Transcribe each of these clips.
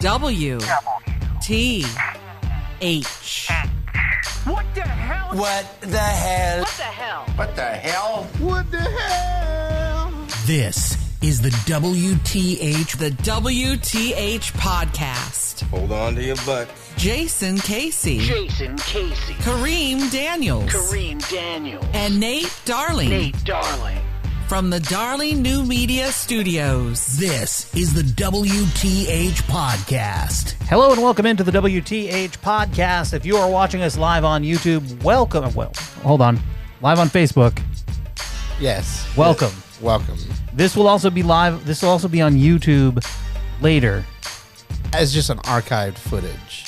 WTH. What the hell? What the hell? What the hell? What the hell? What the hell? This is the WTH, the WTH podcast. Hold on to your butts. Jason Casey, Kareem Daniels, and Nate Darling. From the Darling New Media Studios. This is the WTH podcast. Hello and welcome into the WTH podcast. If you are watching us live on YouTube, welcome. Well, hold on. Live on Facebook. Yes. Welcome. Yes. Welcome. This will also be live. This will also be on YouTube later. As just an archived footage.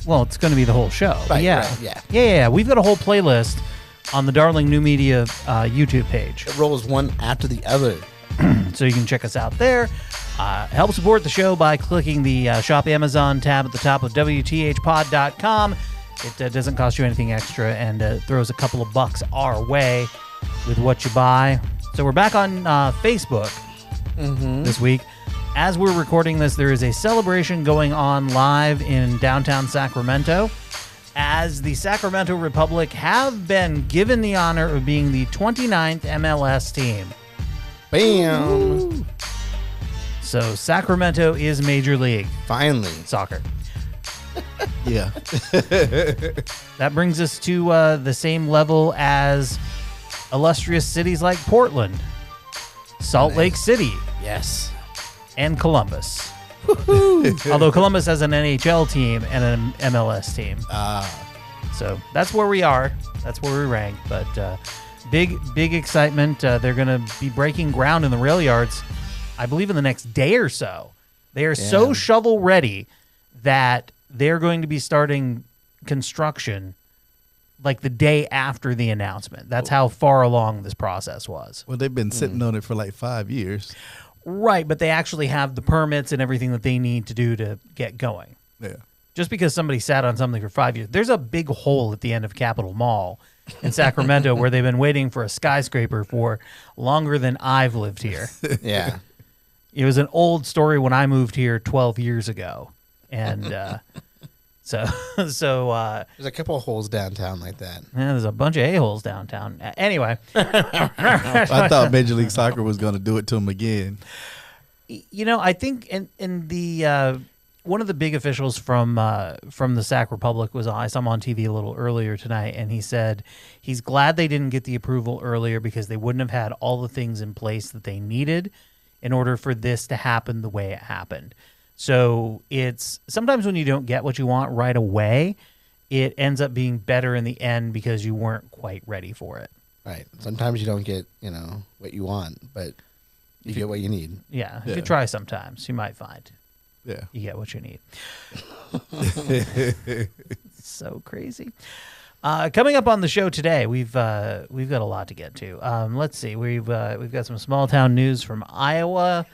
Well, it's going to be the whole show. Right, yeah. right, yeah. Yeah. We've got a whole playlist on the Darling New Media YouTube page. It rolls one after the other. So you can check us out there. Help support the show by clicking the Shop Amazon tab at the top of WTHpod.com. It doesn't cost you anything extra and throws a couple of bucks our way with what you buy. So we're back on Facebook this week. As we're recording this, there is a celebration going on live in downtown Sacramento, as the Sacramento Republic have been given the honor of being the 29th MLS team. Bam! Woo. So Sacramento is Major League Finally. Soccer. Yeah. That brings us to the same level as illustrious cities like Portland, Salt Lake City, Yes. and Columbus. Although Columbus has an NHL team and an MLS team. So that's where we are. That's where we rank. But big excitement. They're going to be breaking ground in the rail yards, I believe, in the next day or so. They are so shovel ready that they're going to be starting construction like the day after the announcement. That's how far along this process was. Well, they've been sitting on it for like 5 years. Right, but they actually have the permits and everything that they need to do to get going. Yeah. Just because somebody sat on something for 5 years. There's a big hole at the end of Capitol Mall in Sacramento where they've been waiting for a skyscraper for longer than I've lived here. Yeah. It was an old story when I moved here 12 years ago. And so There's a couple of holes downtown like that. yeah, there's a bunch of a-holes downtown. Anyway. I thought Major League Soccer was going to do it to them again. You know, I think in the one of the big officials from the Sac Republic was I saw him on TV a little earlier tonight, and he said he's glad they didn't get the approval earlier because they wouldn't have had all the things in place that they needed in order for this to happen the way it happened. So it's sometimes when you don't get what you want right away, it ends up being better in the end because you weren't quite ready for it. Right. Sometimes you don't get, what you want, but you get what you need. Yeah, if you try sometimes, you might find Yeah. you get what you need. So crazy. Coming up on the show today, we've got a lot to get to. Let's see, we've got some small town news from Iowa.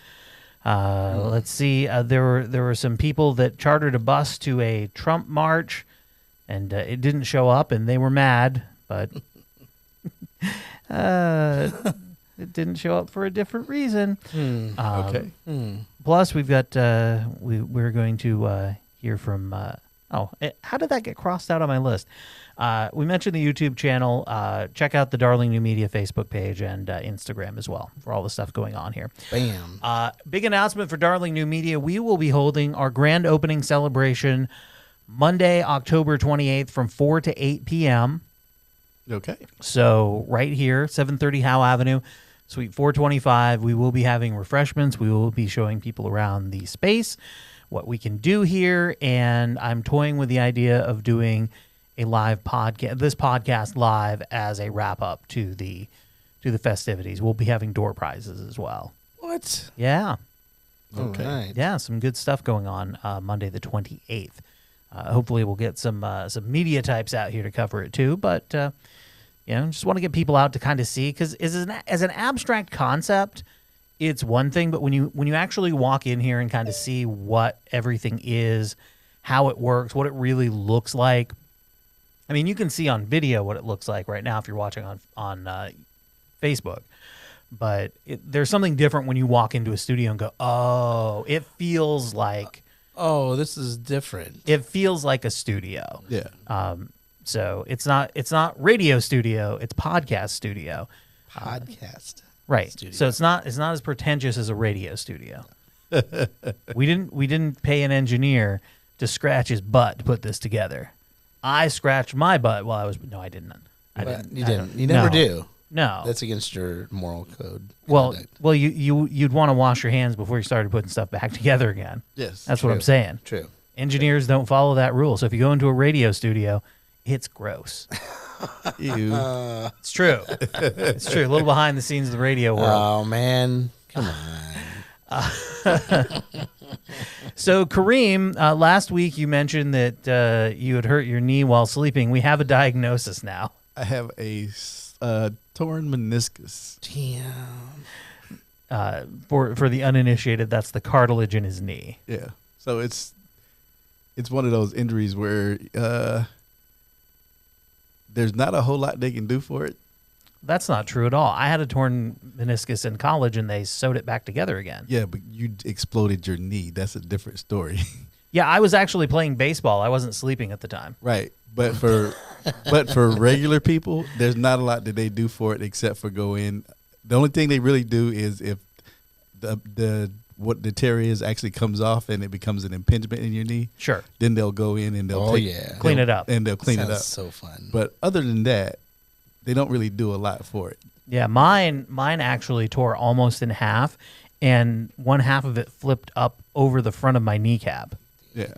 Let's see, there were some people that chartered a bus to a Trump march, and it didn't show up, and they were mad, but it didn't show up for a different reason. Okay. Plus, we've got we're going to hear from. How did that get crossed out on my list? We mentioned the YouTube channel. Check out the Darling New Media Facebook page and Instagram as well for all the stuff going on here. Bam. Big announcement for Darling New Media. We will be holding our grand opening celebration Monday, October 28th from 4 to 8 p.m. Okay. So right here, 730 Howe Avenue, Suite 425. We will be having refreshments. We will be showing people around the space, what we can do here, and I'm toying with the idea of doing a live podcast, this podcast live as a wrap up to the festivities. We'll be having door prizes as well. What? Yeah. Okay. All right. Yeah, some good stuff going on Monday the 28th. Hopefully we'll get some media types out here to cover it too, but just want to get people out to kind of see, because as an abstract concept, it's one thing, but when you actually walk in here and kind of see what everything is, how it works, what it really looks like. I mean, you can see on video what it looks like right now if you're watching on Facebook. But there's something different when you walk into a studio and go, oh, it feels like Oh, this is different. It feels like a studio. Yeah. So it's not radio studio, it's podcast studio. Podcast. Right. Studio. So it's not as pretentious as a radio studio. We didn't pay an engineer to scratch his butt to put this together. I scratched my butt while I was no, I didn't. You didn't. You never do. No. That's against your moral code. Well, conduct. you'd want to wash your hands before you started putting stuff back together again. Yes. That's what I'm saying. True. Engineers don't follow that rule. So if you go into a radio studio, it's gross. Ew. It's true. It's true. A little behind the scenes of the radio world. Oh man, come on. So Kareem, last week you mentioned that you had hurt your knee while sleeping. We have a diagnosis now. I have a torn meniscus. Damn. For the uninitiated, that's the cartilage in his knee. Yeah. So it's one of those injuries where there's not a whole lot they can do for it. That's not true at all. I had a torn meniscus in college, and they sewed it back together again. Yeah, but you exploded your knee. That's a different story. Yeah, I was actually playing baseball. I wasn't sleeping at the time. Right. But for regular people, there's not a lot that they do for it except for go in. The only thing they really do is if what the tear is actually comes off and it becomes an impingement in your knee. Sure. Then they'll go in and they'll clean it up. And they'll clean it Sounds up. so fun. But other than that, they don't really do a lot for it. Yeah, mine actually tore almost in half, and one half of it flipped up over the front of my kneecap. Yeah.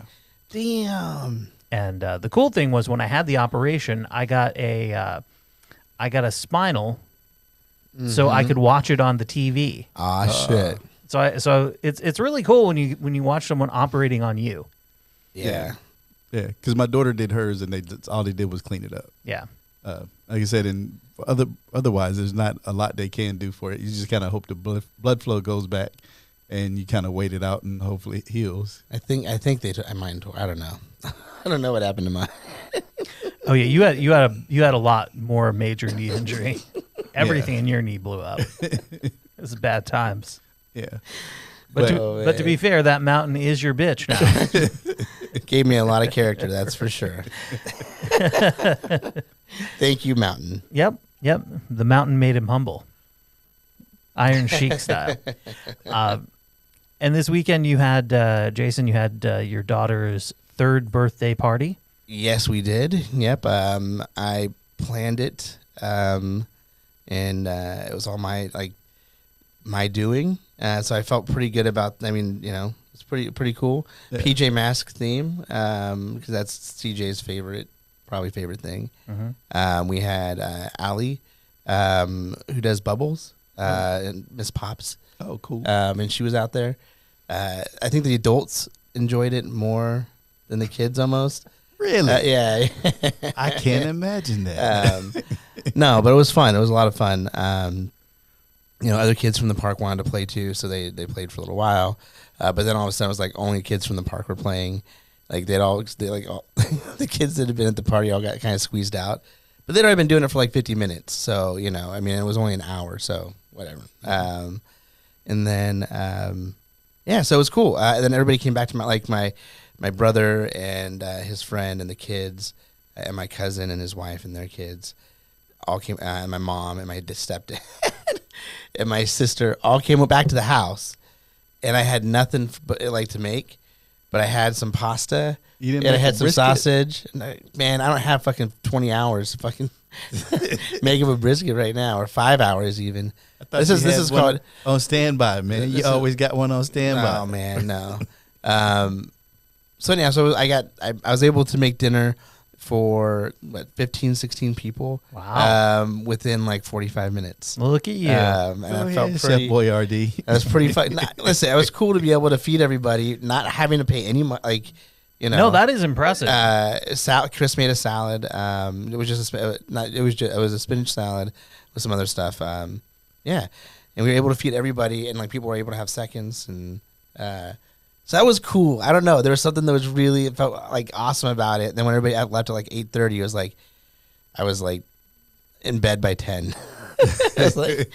Damn. And the cool thing was when I had the operation, I got a spinal, so I could watch it on the TV. Shit. So it's really cool when you watch someone operating on you. Yeah. Yeah, because my daughter did hers, and all they did was clean it up. Yeah. Like I said, and otherwise, there's not a lot they can do for it. You just kind of hope the blood flow goes back, and you kind of wait it out, and hopefully it heals. I think mine tore. I don't know. I don't know what happened to mine. Oh yeah, you had a lot more major knee injury. Everything in your knee blew up. It was bad times. Yeah. But to be fair, that mountain is your bitch now. Gave me a lot of character, that's for sure. Thank you, Mountain. Yep. The mountain made him humble. Iron Sheik style. And this weekend you had, Jason, your daughter's 3rd birthday party. Yes, we did. Yep. I planned it, and it was all my doing. So I felt pretty good about. I mean, it's pretty cool. Yeah. PJ Masks theme, because that's CJ's probably favorite thing. Mm-hmm. We had Allie, who does bubbles, and Miss Pops. Oh, cool. And she was out there. I think the adults enjoyed it more than the kids almost. Really? Yeah. I can't imagine that. No, but it was fun. It was a lot of fun. Other kids from the park wanted to play too, so they played for a little while. But then all of a sudden, it was like only kids from the park were playing. Like all the kids that had been at the party all got kind of squeezed out. But they'd already been doing it for like 50 minutes, so it was only an hour, so whatever. And then so it was cool. And then everybody came back to my brother and his friend and the kids, and my cousin and his wife and their kids all came, and my mom and my stepdad and my sister all came back to the house, and I had nothing to make, but I had some pasta and I had some sausage. And I don't have fucking 20 hours to fucking make him a brisket right now, or 5 hours even. This is called on standby, man. You always got one on standby. Oh man, no. So I was able to make dinner for 15, 16 people. Wow. Within like 45 minutes. Look at you. And I felt pretty. Chef Boyardee. It was pretty fun. Listen, it was cool to be able to feed everybody, not having to pay any money. No, that is impressive. Chris made a salad. It was just it was a spinach salad with some other stuff. And we were able to feed everybody, and people were able to have seconds, and so that was cool. I don't know. There was something that was really felt awesome about it. And then when everybody left at 8:30, it was I was in bed by 10. I was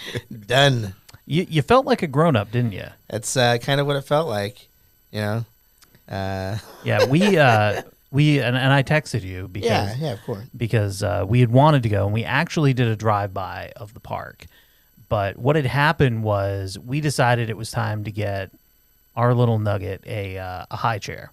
done. You felt like a grown up, didn't you? It's kind of what it felt like, Yeah, we and I texted you because Yeah, of course. because we had wanted to go, and we actually did a drive-by of the park. But what had happened was we decided it was time to get our little nugget a high chair.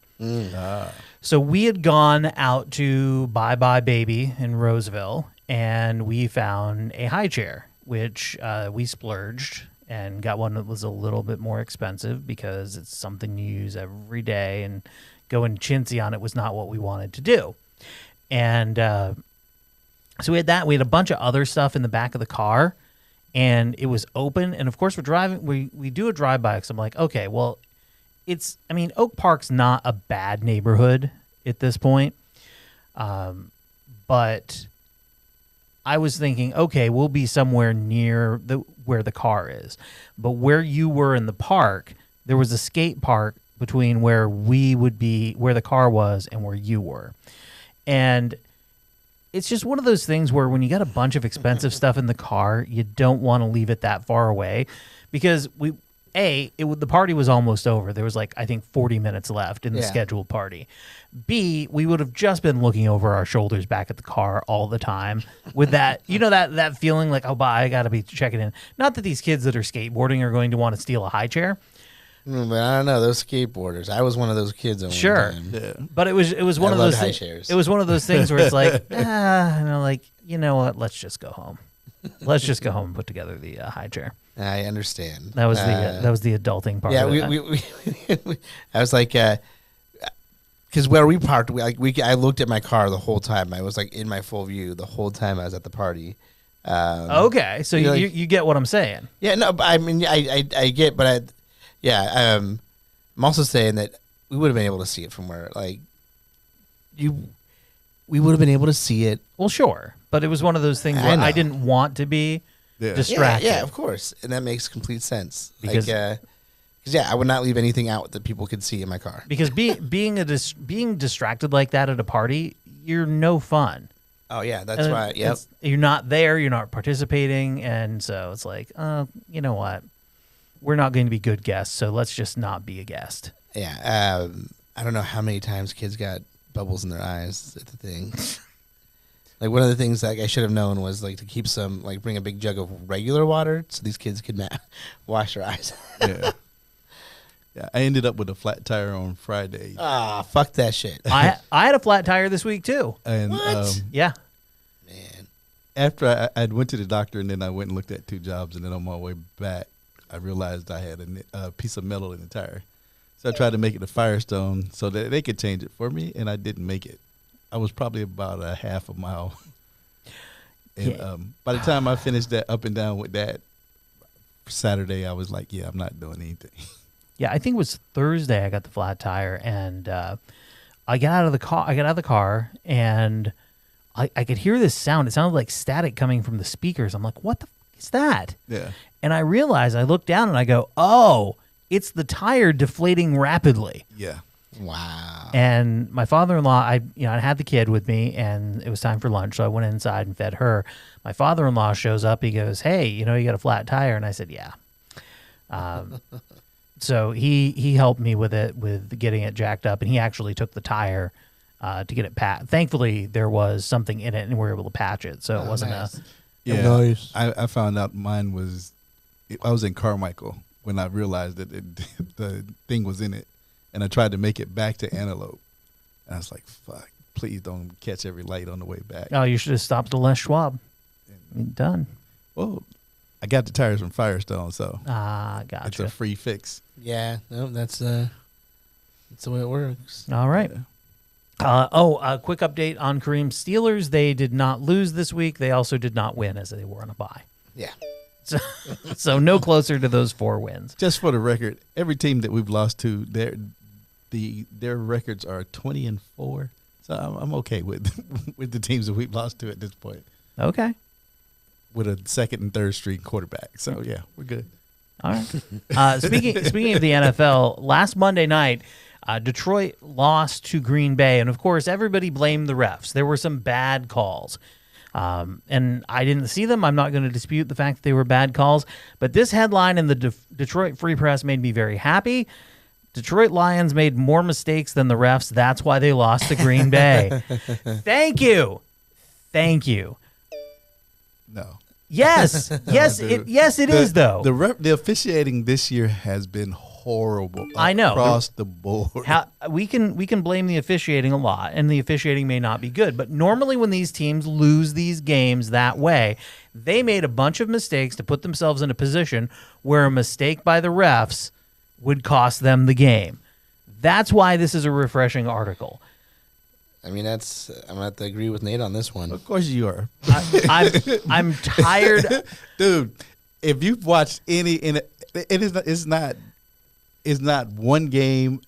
So we had gone out to Bye Bye Baby in Roseville, and we found a high chair, which we splurged and got one that was a little bit more expensive because it's something you use every day, and going chintzy on it was not what we wanted to do. And so we had that. We had a bunch of other stuff in the back of the car, and it was open. And of course, we're driving. We do a drive-by because I'm like, okay, well, Oak Park's not a bad neighborhood at this point. But I was thinking, okay, we'll be somewhere near where the car is. But where you were in the park, there was a skate park between where we would be, where the car was, and where you were. And it's just one of those things where when you got a bunch of expensive stuff in the car, you don't want to leave it that far away, because the party was almost over. There was I think 40 minutes left in the scheduled party. B, we would have just been looking over our shoulders back at the car all the time with that, that feeling like, oh, I got to be checking in. Not that these kids that are skateboarding are going to want to steal a high chair. But I don't know, those skateboarders. I was one of those kids at one time. Yeah. But it was one of those high chairs. It was one of those things where it's like, you know what? Let's just go home. Let's just go home and put together the high chair. I understand. That was the adulting part. Yeah, of it. I was like, because where we parked, I looked at my car the whole time. I was in my full view the whole time I was at the party. Okay, so you get what I'm saying. Yeah, no, but I mean, I get, but I'm also saying that we would have been able to see it from where we would have been able to see it. Well, sure, but it was one of those things where I didn't want to be distracted. Yeah, of course, and that makes complete sense. Because I would not leave anything out that people could see in my car. Because being distracted like that at a party, you're no fun. Oh yeah, that's why. Yep. You're not there. You're not participating, and so it's like, you know what? We're not going to be good guests, so let's just not be a guest. Yeah, I don't know how many times kids got bubbles in their eyes at the thing. One of the things I should have known was to keep some bring a big jug of regular water so these kids could wash their eyes. Yeah. Yeah, I ended up with a flat tire on Friday. Ah, fuck that shit. I had a flat tire this week too. And what? Yeah. Man. After I went to the doctor, and then I went and looked at 2 jobs, and then on my way back, I realized I had a piece of metal in the tire. So I tried to make it a Firestone so that they could change it for me, and I didn't make it. I was probably about a half a mile. And by the time I finished that up and down with that Saturday, I was like, yeah, I'm not doing anything. Yeah, I think it was Thursday I got the flat tire, and I got out of the car, and I could hear this sound. It sounded like static coming from the speakers. I'm like, what the fuck is that? Yeah. And I realized, I looked down and I go, oh, it's the tire deflating rapidly. Yeah. Wow. And my father-in-law, I had the kid with me, and it was time for lunch, so I went inside and fed her. My father-in-law shows up. He goes, hey, you got a flat tire? And I said, yeah. So he helped me with getting it jacked up, and he actually took the tire to get it patched. Thankfully, there was something in it, and we were able to patch it, so it wasn't nice. Yeah. Nice. I found out mine was, I was in Carmichael when I realized that the thing was in it. And I tried to make it back to Antelope. And I was like, fuck, please don't catch every light on the way back. Oh, you should have stopped at Les Schwab. Done. Well, I got the tires from Firestone, so gotcha. it's a free fix. Yeah, no, that's the way it works. All right. A quick update on Kareem Steelers. They did not lose this week. They also did not win, as they were on a bye. Yeah. So no closer to those 4 wins. Just for the record, every team that we've lost to, their records are 20-4. So I'm okay with the teams that we've lost to at this point. Okay. With a second and third string quarterback. So yeah, we're good. All right. Speaking of the NFL, last Monday night, Detroit lost to Green Bay, and of course, everybody blamed the refs. There were some bad calls. And I didn't see them. I'm not going to dispute the fact that they were bad calls. But this headline in the Detroit Free Press made me very happy. Detroit Lions made more mistakes than the refs. That's why they lost to Green Bay. Thank you. No. Yes. Yes, it is though. The officiating this year has been horrible. I know. Across the board. We can blame the officiating a lot, and the officiating may not be good. But normally when these teams lose these games that way, they made a bunch of mistakes to put themselves in a position where a mistake by the refs would cost them the game. That's why this is a refreshing article. I mean, I'm gonna have to agree with Nate on this one. Of course you are. I'm tired, dude. If you've watched it's not one game.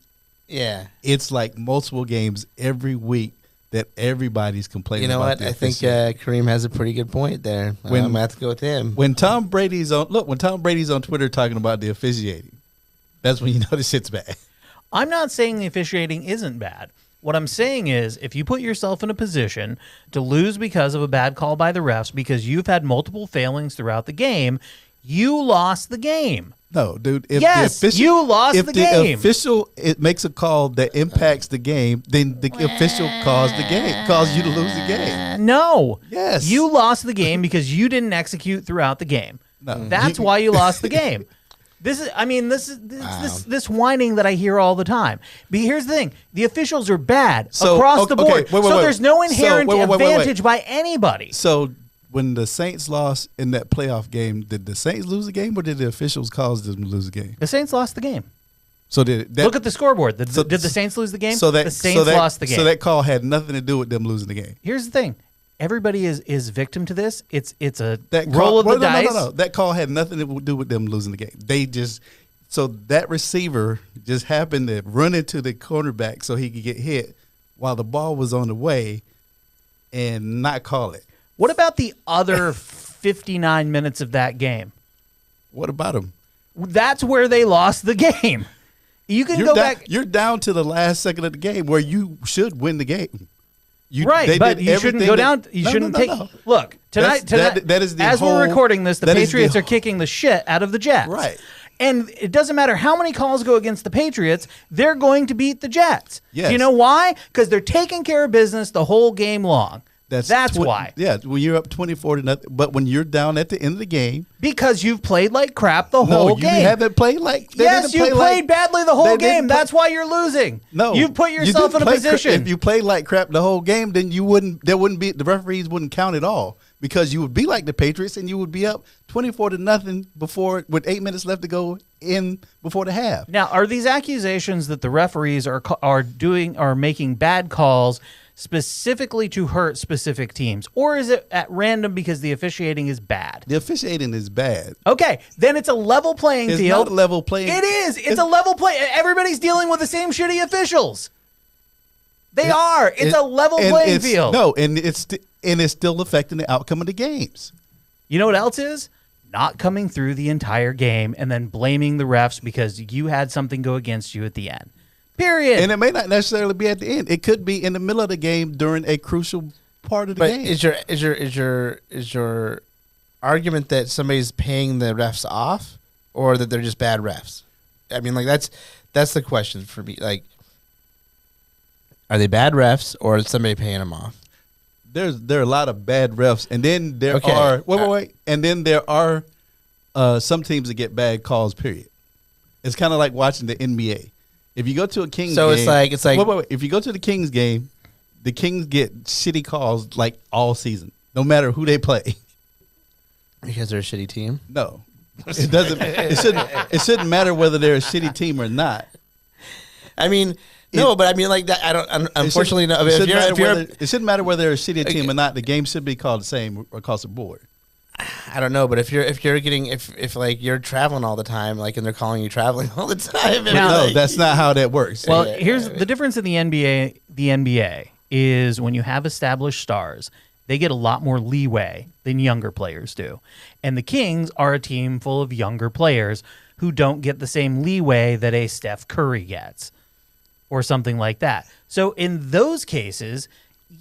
Yeah, it's like multiple games every week that everybody's complaining. You know about what? I think Kareem has a pretty good point there. I'm gonna have to go with him. When Tom Brady's on Twitter talking about the officiating, that's when you know this shit's bad. I'm not saying the officiating isn't bad. What I'm saying is, if you put yourself in a position to lose because of a bad call by the refs because you've had multiple failings throughout the game, you lost the game. No, dude. If you lost the game. If the official makes a call that impacts the game, then the official caused you to lose the game. No. Yes. You lost the game because you didn't execute throughout the game. No. That's why you lost the game. This whining that I hear all the time. But here's the thing: the officials are bad across the board. So there's no inherent advantage by anybody. So when the Saints lost in that playoff game, did the Saints lose the game, or did the officials cause them to lose the game? The Saints lost the game. So look at the scoreboard. Did the Saints lose the game? The Saints lost the game. So that call had nothing to do with them losing the game. Here's the thing. Everybody is victim to this. It's a roll of the dice. No. That call had nothing to do with them losing the game. So that receiver just happened to run into the cornerback so he could get hit while the ball was on the way and not call it. What about the other 59 minutes of that game? What about him? That's where they lost the game. You can go back. You're down to the last second of the game where you should win the game. But you shouldn't go down. You shouldn't take. Look, tonight. That is we're recording this, the Patriots are kicking the shit out of the Jets. Right. And it doesn't matter how many calls go against the Patriots, they're going to beat the Jets. Yes. Do you know why? Because they're taking care of business the whole game long. That's why. Yeah, when you're up 24-0, but when you're down at the end of the game, because you've played like crap the whole game. No, you haven't played like. Yes, you played badly the whole game. That's why you're losing. No, you've put yourself in a position. If you played like crap the whole game, then the referees wouldn't count at all because you would be like the Patriots and you would be up 24-0 with 8 minutes left to go in before the half. Now, are these accusations that the referees are making bad calls specifically to hurt specific teams, or is it at random because the officiating is bad? The officiating is bad. Okay, then it's a level playing field. It's not a level playing. It is. It's a level play. Everybody's dealing with the same shitty officials. They are. It's a level playing field. No, and it's still affecting the outcome of the games. You know what else is? Not coming through the entire game and then blaming the refs because you had something go against you at the end. Period. And it may not necessarily be at the end. It could be in the middle of the game during a crucial part of the game. Is your argument that somebody's paying the refs off, or that they're just bad refs? I mean, like that's the question for me. Like, are they bad refs, or is somebody paying them off? There are a lot of bad refs, and then there are wait, and then there are some teams that get bad calls. Period. It's kind of like watching the NBA. If you go to a Kings game, it's like wait. If you go to the Kings game, the Kings get shitty calls like all season, no matter who they play. Because they're a shitty team. No, it doesn't. It shouldn't matter whether they're a shitty team or not. I mean, but I mean like that. I don't. Unfortunately, no. It shouldn't matter whether they're a shitty team or not. The game should be called the same across the board. I don't know, but if like you're traveling all the time, like, and they're calling you traveling all the time, no, that's not how that works. Well, here's the difference in the NBA. The NBA is when you have established stars, they get a lot more leeway than younger players do, and the Kings are a team full of younger players who don't get the same leeway that a Steph Curry gets, or something like that. So in those cases,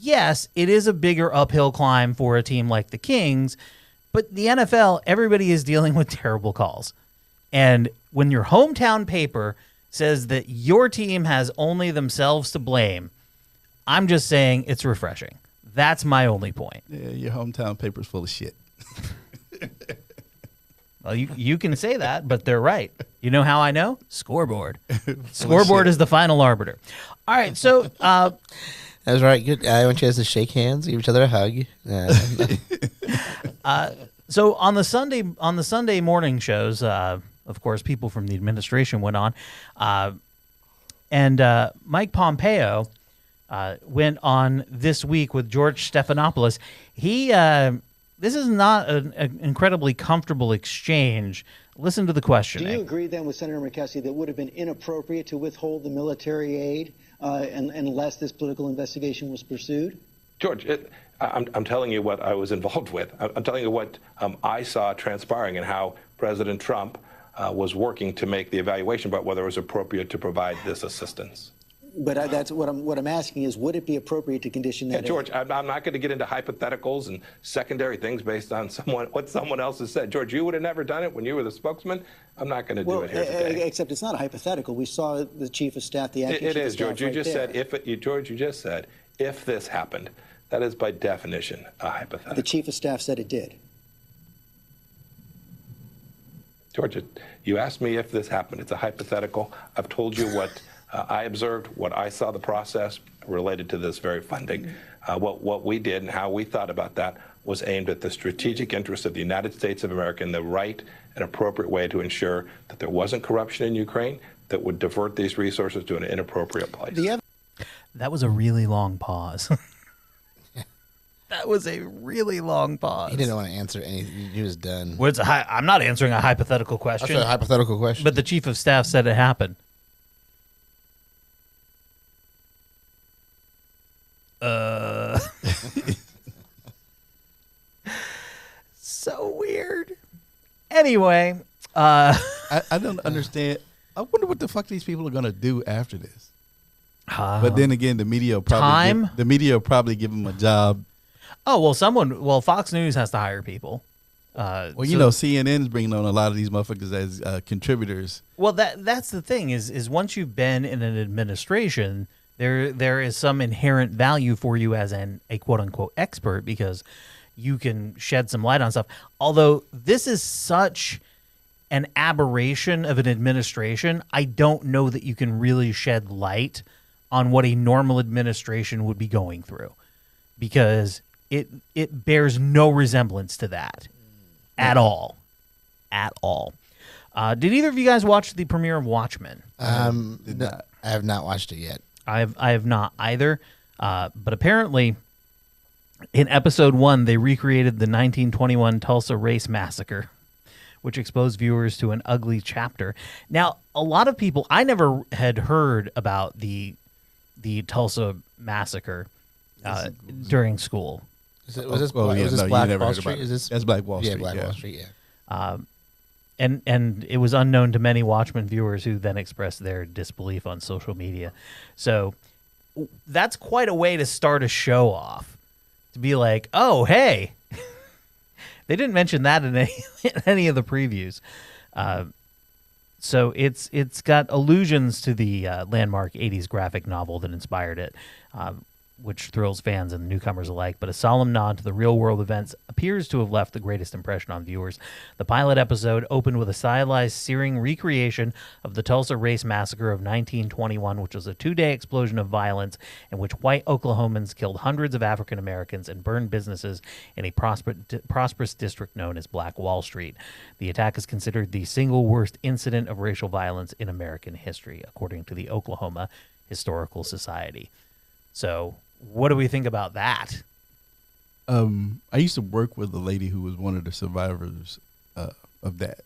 yes, it is a bigger uphill climb for a team like the Kings. But the NFL, everybody is dealing with terrible calls. And when your hometown paper says that your team has only themselves to blame. I'm just saying it's refreshing. That's my only point. Yeah, your hometown paper's full of shit. Well, you can say that, but they're right. You know how I know? Scoreboard. Scoreboard is the final arbiter. All right, so That's right. Good. I want you guys to shake hands, give each other a hug. so on the Sunday morning shows, of course, people from the administration went on, and Mike Pompeo went on this week with George Stephanopoulos. This is not an incredibly comfortable exchange. Listen to the questioning. Do you agree then with Senator McKessie that it would have been inappropriate to withhold the military aid unless this political investigation was pursued? George, I'm telling you what I was involved with. I'm telling you what I saw transpiring and how President Trump was working to make the evaluation about whether it was appropriate to provide this assistance. But that's what I'm asking is, would it be appropriate to condition that? Yeah, George, I'm not going to get into hypotheticals and secondary things based on what someone else has said. George, you would have never done it when you were the spokesman. I'm not going to do it here today. Except it's not a hypothetical. We saw the chief of staff, the acting chief of staff. It is, George. You right just there. said George, you just said if this happened. That is by definition a hypothetical. The chief of staff said it did. George, you asked me if this happened. It's a hypothetical. I've told you what I observed, what I saw the process related to this very funding. What we did and how we thought about that was aimed at the strategic interests of the United States of America in the right and appropriate way to ensure that there wasn't corruption in Ukraine that would divert these resources to an inappropriate place. That was a really long pause. That was a really long pause. He didn't want to answer anything. He was done. Well, I'm not answering a hypothetical question. That's a hypothetical question. But the chief of staff said it happened. So weird. Anyway, I don't understand. I wonder what the fuck these people are gonna do after this. But then again, the media will probably give them a job. Oh well, Fox News has to hire people. CNN's bringing on a lot of these motherfuckers as contributors. Well, that's the thing is once you've been in an administration, there is some inherent value for you as a quote unquote expert because you can shed some light on stuff. Although this is such an aberration of an administration, I don't know that you can really shed light on what a normal administration would be going through because it bears no resemblance to that at all. Did either of you guys watch the premiere of Watchmen? I have not watched it yet. I have not either. But apparently, in episode 1, they recreated the 1921 Tulsa Race Massacre, which exposed viewers to an ugly chapter. Now, a lot of people, I never had heard about the Tulsa Massacre during school. Was this Black Wall Street? That's Black Wall Street. Yeah, Black Wall Street, yeah. And it was unknown to many Watchmen viewers who then expressed their disbelief on social media. So that's quite a way to start a show off. To be like, oh, hey. They didn't mention that in any of the previews. So it's got allusions to the landmark 80s graphic novel that inspired it, which thrills fans and newcomers alike, but a solemn nod to the real-world events appears to have left the greatest impression on viewers. The pilot episode opened with a stylized, searing recreation of the Tulsa Race Massacre of 1921, which was a 2-day explosion of violence in which white Oklahomans killed hundreds of African Americans and burned businesses in a prosperous district known as Black Wall Street. The attack is considered the single worst incident of racial violence in American history, according to the Oklahoma Historical Society. So, what do we think about that? I used to work with a lady who was one of the survivors of that.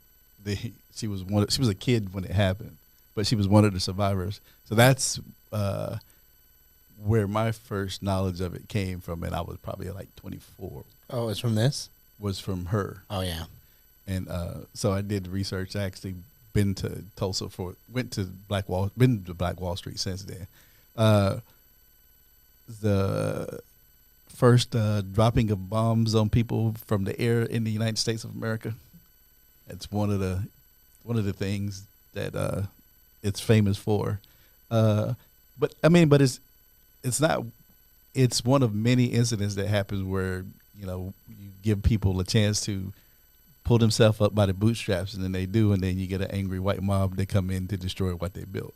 She was a kid when it happened, but she was one of the survivors. So that's where my first knowledge of it came from, and I was probably like 24. Oh, it's from this? Was from her. Oh, yeah. And so I did research. I actually been to Tulsa been to Black Wall Street since then. The first dropping of bombs on people from the air in the United States of America. It's one of the things that it's famous for. But I mean, but it's not. It's one of many incidents that happens where you give people a chance to pull themselves up by the bootstraps, and then they do, and then you get an angry white mob that come in to destroy what they built.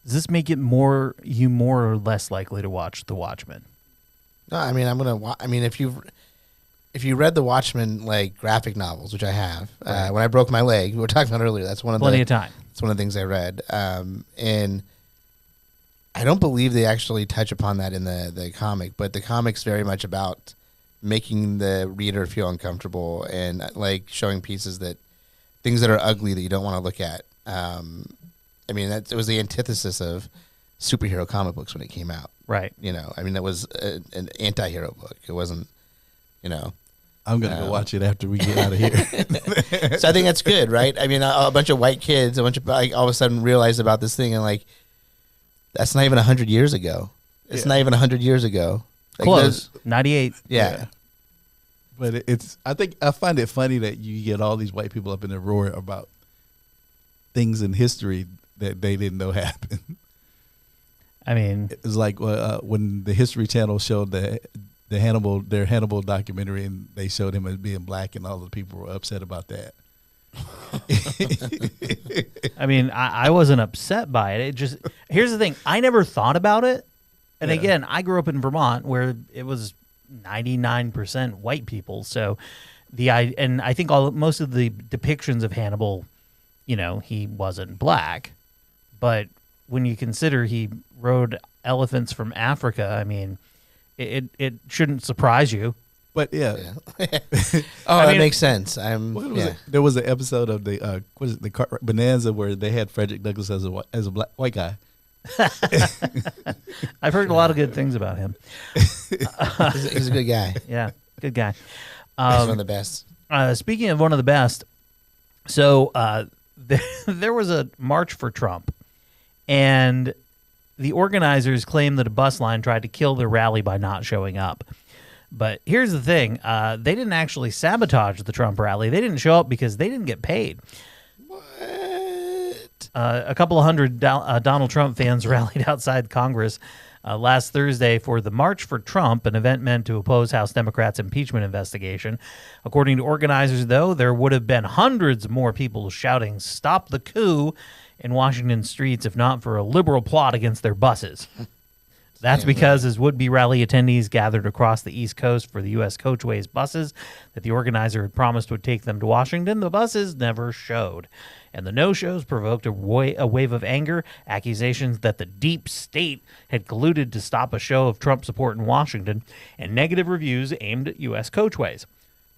Does this make it more or less likely to watch The Watchmen? No, I mean if you read the Watchmen like graphic novels, which I have, when I broke my leg, we were talking about earlier. That's one of Plenty of time. It's one of the things I read, and I don't believe they actually touch upon that in the comic, but the comic's very much about making the reader feel uncomfortable and like showing things that are ugly that you don't want to look at. I mean, it was the antithesis of superhero comic books when it came out. Right. I mean, it was an anti-hero book. It wasn't, I'm going to go watch it after we get out of here. So I think that's good, right? I mean, a bunch of white kids, all of a sudden realized about this thing and like, that's not even 100 years ago. It's not even 100 years ago. Like, close. 98. Yeah. But I find it funny that you get all these white people up in the roar about things in history that they didn't know happened. I mean, it was like when the History Channel showed their Hannibal documentary, and they showed him as being black, and all the people were upset about that. I mean, I wasn't upset by it. It just, here's the thing. I never thought about it. And again, I grew up in Vermont where it was 99% white people. So I think most of the depictions of Hannibal, he wasn't black, but when you consider he rode elephants from Africa, I mean, it shouldn't surprise you. But that makes sense. There was an episode of the Bonanza where they had Frederick Douglass as a black white guy. I've heard a lot of good things about him. He's a good guy. Yeah, good guy. He's one of the best. Speaking of one of the best, so there was a march for Trump, and the organizers claimed that a bus line tried to kill their rally by not showing up. But here's the thing. They didn't actually sabotage the Trump rally. They didn't show up because they didn't get paid. What? A couple of hundred Donald Trump fans rallied outside Congress last Thursday for the March for Trump, an event meant to oppose House Democrats' impeachment investigation. According to organizers, though, there would have been hundreds more people shouting, "Stop the coup," in Washington streets if not for a liberal plot against their buses. That's because as would-be rally attendees gathered across the East Coast for the U.S. Coachways buses that the organizer had promised would take them to Washington, the buses never showed. And the no-shows provoked a wave of anger, accusations that the deep state had colluded to stop a show of Trump support in Washington, and negative reviews aimed at U.S. Coachways.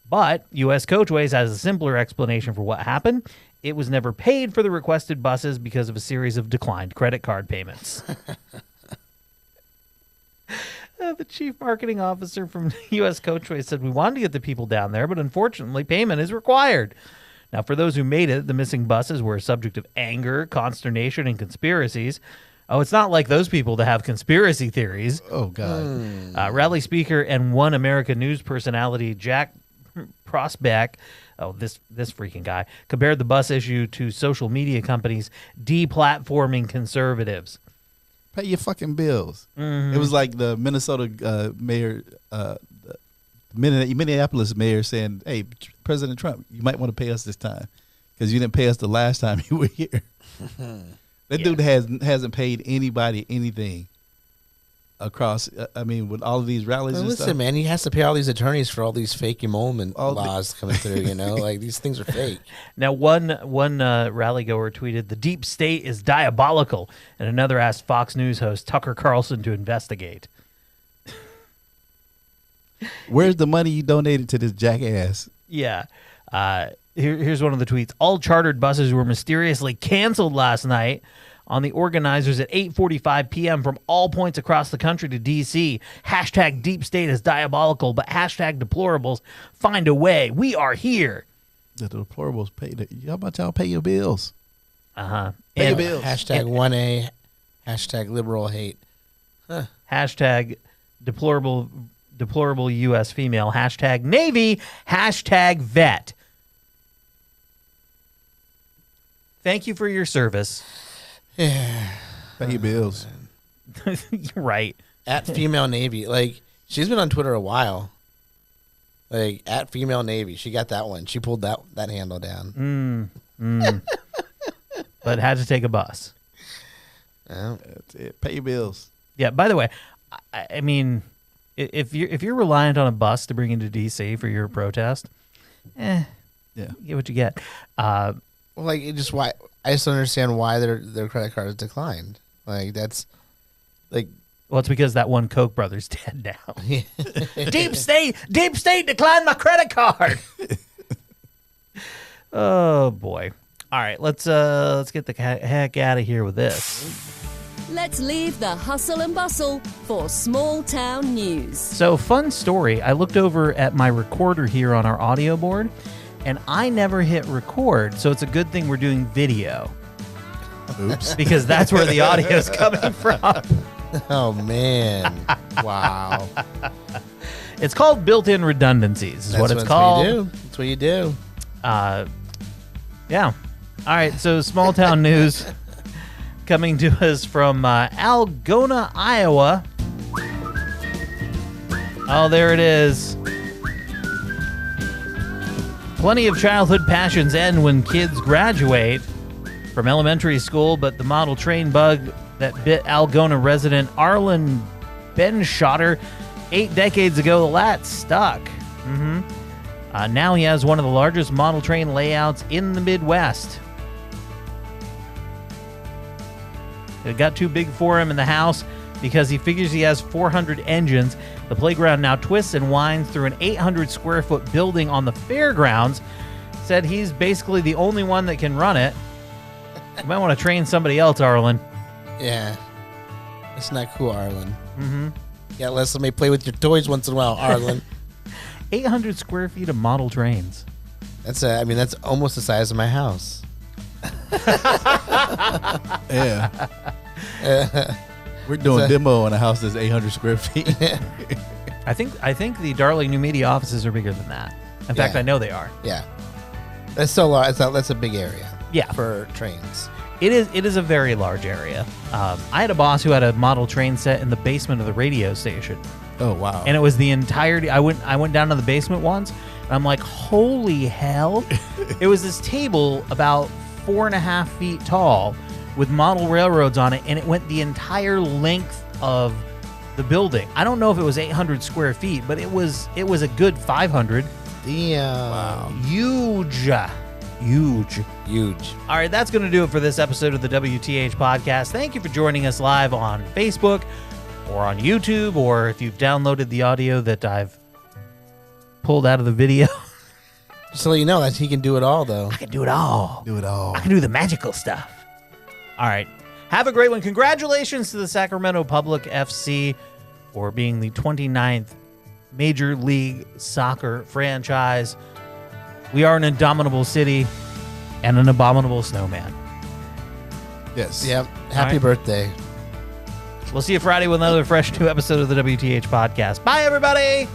But U.S. Coachways has a simpler explanation for what happened. It was never paid for the requested buses because of a series of declined credit card payments. The chief marketing officer from U.S. Coachways said, "We wanted to get the people down there, but unfortunately payment is required." Now, for those who made it, the missing buses were a subject of anger, consternation, and conspiracies. Oh, it's not like those people to have conspiracy theories. Oh, God. Rally speaker and One America News personality Jack Prosbeck, this freaking guy, compared the bus issue to social media companies deplatforming conservatives. Pay your fucking bills. Mm-hmm. It was like the Minnesota mayor, the Minneapolis mayor saying, "Hey, President Trump, you might want to pay us this time because you didn't pay us the last time you were here." That dude hasn't paid anybody anything across. With all of these rallies. And Listen, stuff. man, he has to pay all these attorneys for all these fake emolument laws coming through. Like these things are fake. Now, one rally goer tweeted, "The deep state is diabolical," and another asked Fox News host Tucker Carlson to investigate. Where's the money you donated to this jackass? Yeah. Here's one of the tweets. "All chartered buses were mysteriously canceled last night on the organizers at 8:45 p.m. from all points across the country to D.C. Hashtag deep state is diabolical, but hashtag deplorables find a way. We are here." The deplorables pay. How about y'all pay your bills? Uh-huh. Pay your bills. Hashtag 1A. Hashtag liberal hate. Huh. Hashtag deplorable U.S. female. Hashtag Navy. Hashtag vet. Thank you for your service. Pay your bills. You're right. At Female Navy. Like, she's been on Twitter a while. Like, at Female Navy. She got that one. She pulled that handle down. But had to take a bus. Yeah. That's it. Pay your bills. Yeah, by the way, I mean, if you're reliant on a bus to bring you to D.C. for your protest, Yeah. get what you get. Well, like, I just don't understand why their credit cards declined. Like, that's, like... Well, it's because that one Koch brother's dead now. Deep State declined my credit card. Oh, boy. All right, let's get the heck out of here with this. Let's leave the hustle and bustle for small town news. So, fun story. I looked over at my recorder here on our audio board, and I never hit record, so it's a good thing we're doing video. Oops. Because that's where the audio is coming from. Oh, man. Wow. It's called built-in redundancies, is what it's called. That's what you do. Yeah. All right, so small town news coming to us from Algona, Iowa. Oh, there it is. Plenty of childhood passions end when kids graduate from elementary school, but the model train bug that bit Algona resident Arlen Benschotter 8 decades ago, that's stuck. Now he has one of the largest model train layouts in the Midwest. It got too big for him in the house because he figures he has 400 engines. The playground now twists and winds through an 800 square foot building on the fairgrounds. Said he's basically the only one that can run it. You might want to train somebody else, Arlen. Yeah. It's not cool, Arlen. Yeah, let somebody play with your toys once in a while, Arlen. 800 square feet of model trains. That's almost the size of my house. Yeah. We're doing demo on a house that's 800 square feet. I think the Darling New Media offices are bigger than that. In fact, I know they are. Yeah. That's so large. That's a big area. Yeah. For trains. It is a very large area. I had a boss who had a model train set in the basement of the radio station. Oh, wow. And it was the entirety. I went down to the basement once, and I'm like, holy hell. It was this table about 4.5 feet tall with model railroads on it, and it went the entire length of the building. I don't know if it was 800 square feet, but it was a good 500. Damn. Wow. Huge. All right, that's going to do it for this episode of the WTH podcast. Thank you for joining us live on Facebook or on YouTube, or if you've downloaded the audio that I've pulled out of the video. Just to let you know that he can do it all, though. I can do it all. Do it all. I can do the magical stuff. All right. Have a great one. Congratulations to the Sacramento Public FC for being the 29th Major League Soccer franchise. We are an indomitable city and an abominable snowman. Yes. Yep. Happy birthday. We'll see you Friday with another fresh new episode of the WTH podcast. Bye, everybody.